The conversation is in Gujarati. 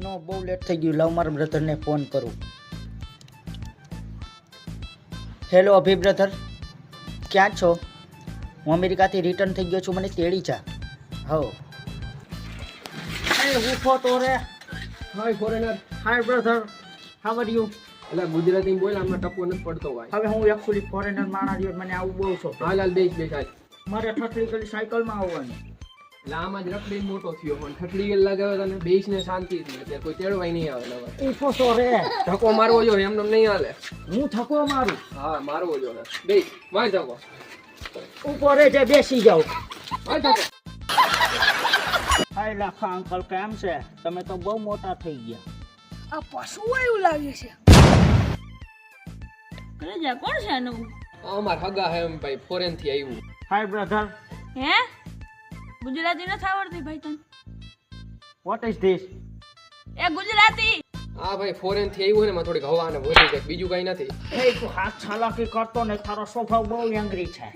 નો બહુ લેટ થઈ ગયું. લાવ મારા બ્રધરને ફોન કરું. હેલો અભી બ્રધર, ક્યાં છો? હું અમેરિકાથી રિટર્ન થઈ ગયો છું, મને તેડી જા. હો એ ઉઠો તો રે. Hi foreigner. Hi brother, how are you? એટલે ગુજરાતી બોલ, આમાં ટપો નથી પડતો ભાઈ. હવે હું એકચ્યુઅલી ફોરેનર માણસ છું, મને આવું બહુ શોખ. હાલ હાલ બેસ બેસ હાલ. મારે ઠઠડી કરી સાયકલમાં આવવાનું. એટલે આમાં જ રખડીને મોટો થયો પણ ઠઠડી ગયેલ લાગે તને બેસને શાંતિથી એટલે કોઈ તેડવાય નહીં આવે હવે. ઉઠો તો રે. ધક્કો મારવો જો એમને નહીં હાલે. હું થકો મારું. હા મારવો જો બેસ વાય ધક્કો. ઉપર રે જે બેસી જાવ. વાય ધક્કો. હાય લાખા અંકલ, કેમ છે? તમે તો બહુ મોટા થઈ ગયા. આ પશુ એવું લાગે છે. કલેજા કોણ છે આનું? અમાર હગા હે એમ ભાઈ ફોરેન થી આવ્યું. હાય બ્રધર, હે ગુજરાતી નથી આવડતી ભાઈ તને? What is this? એ ગુજરાતી. હા ભાઈ ફોરેન થી આવ્યું ને એમાં થોડીક હવા ને વધી જાય બીજું કઈ નથી. એ તું હાથ છાલાકી કરતો ને, તારો સ્વભાવ બહુ એંગ્રી છે.